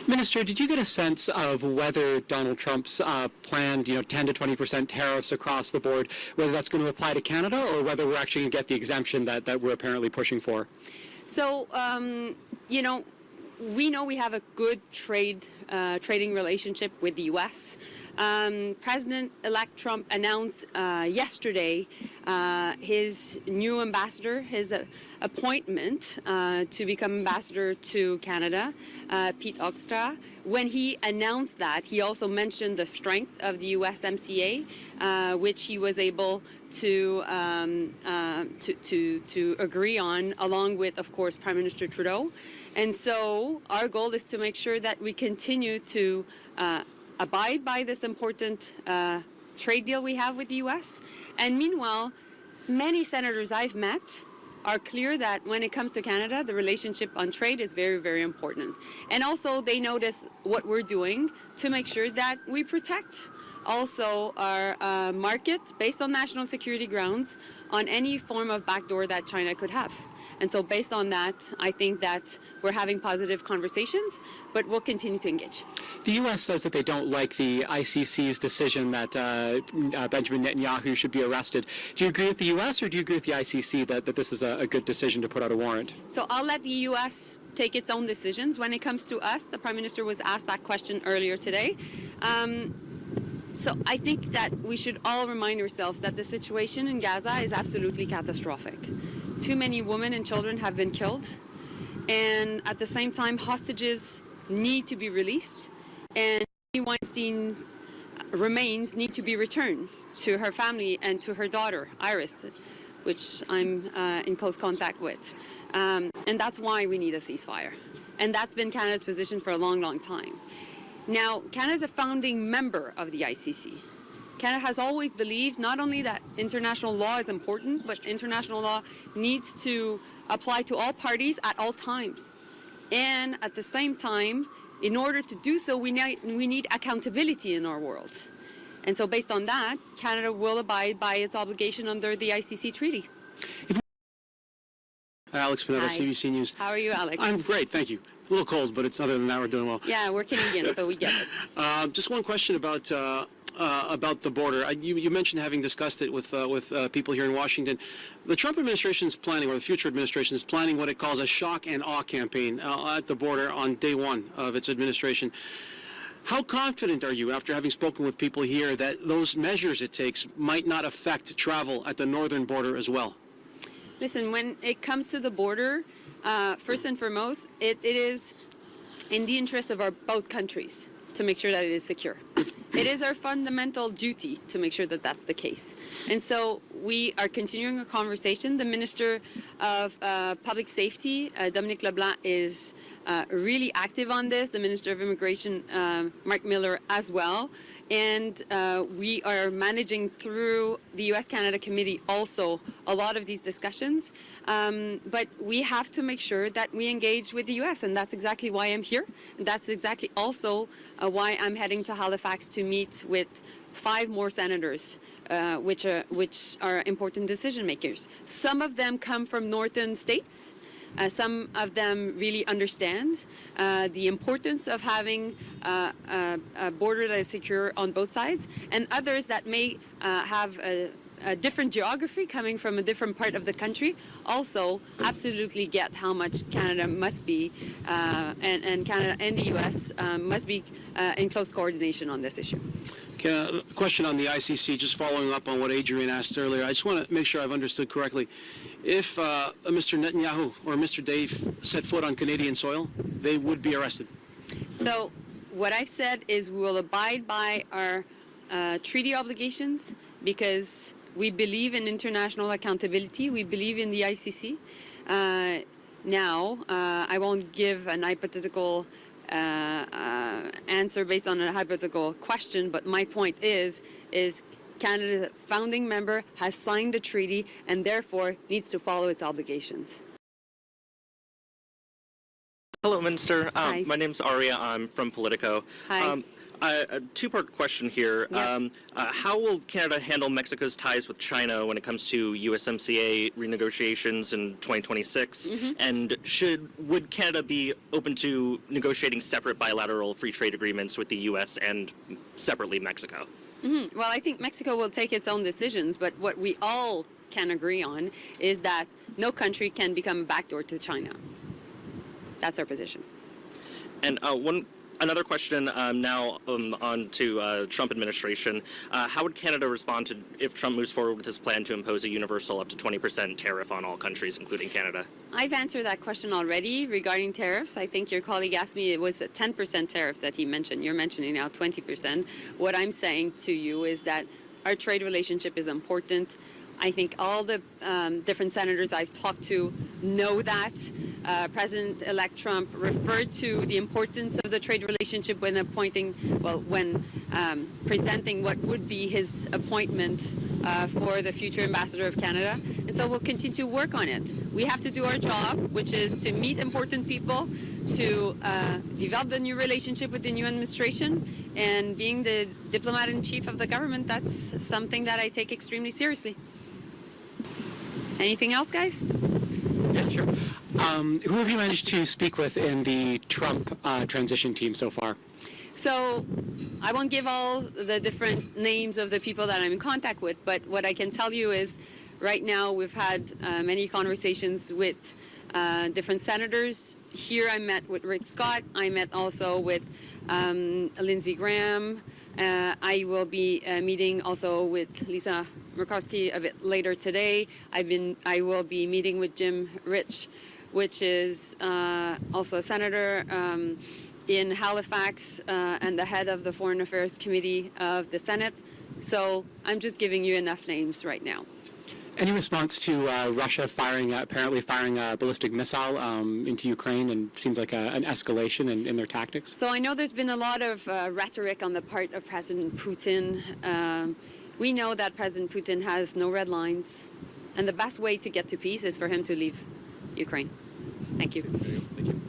Minister, did you get a sense of whether Donald Trump's planned, 10 to 20% tariffs across the board, whether that's going to apply to Canada or whether we're actually going to get the exemption that we're apparently pushing for? So, we know we have a good trading relationship with the U.S. President-elect Trump announced yesterday his new ambassador, his appointment to become ambassador to Canada, Pete Hoekstra. When he announced that, he also mentioned the strength of the USMCA, which he was able to agree on, along with, of course, Prime Minister Trudeau. And so our goal is to make sure that we continue to abide by this important trade deal we have with the U.S. And meanwhile, many senators I've met are clear that when it comes to Canada, the relationship on trade is very, very important. And also they notice what we're doing to make sure that we protect also our market based on national security grounds on any form of backdoor that China could have. And so based on that, I think that we're having positive conversations, but we'll continue to engage. The U.S. says that they don't like the ICC's decision that Benjamin Netanyahu should be arrested. Do you agree with the U.S. or do you agree with the ICC that this is a good decision to put out a warrant? So I'll let the U.S. take its own decisions. When it comes to us, the Prime Minister was asked that question earlier today. So I think that we should all remind ourselves that the situation in Gaza is absolutely catastrophic. Too many women and children have been killed, and at the same time, hostages need to be released, and Weinstein's remains need to be returned to her family and to her daughter, Iris, which I'm in close contact with. And that's why we need a ceasefire. And that's been Canada's position for a long, long time. Now, Canada is a founding member of the ICC. Canada has always believed not only that international law is important, but international law needs to apply to all parties at all times. And at the same time, in order to do so, we need accountability in our world. And so based on that, Canada will abide by its obligation under the ICC treaty. Alex Pineda, CBC News. How are you, Alex? I'm great, thank you. A little cold, but other than that, we're doing well. Yeah, we're Canadian, so we get it. Just one question about the border. You mentioned having discussed it with people here in Washington. The Trump administration is planning, or the future administration is planning, what it calls a shock and awe campaign at the border on day one of its administration. How confident are you, after having spoken with people here, that those measures it takes might not affect travel at the northern border as well? Listen, when it comes to the border, first and foremost, it is in the interest of both countries to make sure that it is secure. It is our fundamental duty to make sure that that's the case. And so we are continuing a conversation. The Minister of Public Safety, Dominic LeBlanc, is really active on this. The Minister of Immigration, Mark Miller, as well. And we are managing through the U.S.-Canada Committee also a lot of these discussions. But we have to make sure that we engage with the U.S., and that's exactly why I'm here. And that's exactly also why I'm heading to Halifax to meet with 5 more senators, which are important decision makers. Some of them come from northern states. Some of them really understand the importance of having a border that is secure on both sides, and others that may have a different geography coming from a different part of the country also absolutely get how much Canada must be, and Canada and the U.S. Must be in close coordination on this issue. A question on the ICC, just following up on what Adrian asked earlier. I just want to make sure I've understood correctly. If Mr. Netanyahu or Mr. Dave set foot on Canadian soil, they would be arrested. So what I've said is we will abide by our treaty obligations because we believe in international accountability. We believe in the ICC. Now, I won't give an hypothetical answer based on a hypothetical question, but my point is Canada's founding member has signed the treaty and therefore needs to follow its obligations. Hello, Minister. My name's Aria. I'm from Politico. Hi. A two-part question here. Yeah. How will Canada handle Mexico's ties with China when it comes to USMCA renegotiations in 2026? And would Canada be open to negotiating separate bilateral free trade agreements with the U.S. and separately Mexico? Well, I think Mexico will take its own decisions, but what we all can agree on is that no country can become a backdoor to China. That's our position. And another question now on to Trump administration. How would Canada respond if Trump moves forward with his plan to impose a universal up to 20% tariff on all countries, including Canada? I've answered that question already regarding tariffs. I think your colleague asked me, it was a 10% tariff that he mentioned. You're mentioning now 20%. What I'm saying to you is that our trade relationship is important. I think all the different senators I've talked to know that. President-elect Trump referred to the importance of the trade relationship when presenting what would be his appointment for the future ambassador of Canada. And so we'll continue to work on it. We have to do our job, which is to meet important people, to develop the new relationship with the new administration, and being the diplomat-in-chief of the government, that's something that I take extremely seriously. Anything else, guys? Yeah, sure. Who have you managed to speak with in the Trump transition team so far? So I won't give all the different names of the people that I'm in contact with, but what I can tell you is right now we've had many conversations with different senators. Here I met with Rick Scott. I met also with Lindsey Graham. I will be meeting also with Lisa Murkowski a bit later today. I will be meeting with Jim Rich, which is also a senator in Halifax and the head of the Foreign Affairs Committee of the Senate. So I'm just giving you enough names right now. Any response to Russia apparently firing a ballistic missile into Ukraine, and seems like an escalation in their tactics? So I know there's been a lot of rhetoric on the part of President Putin. We know that President Putin has no red lines, and the best way to get to peace is for him to leave Ukraine. Thank you. Thank you.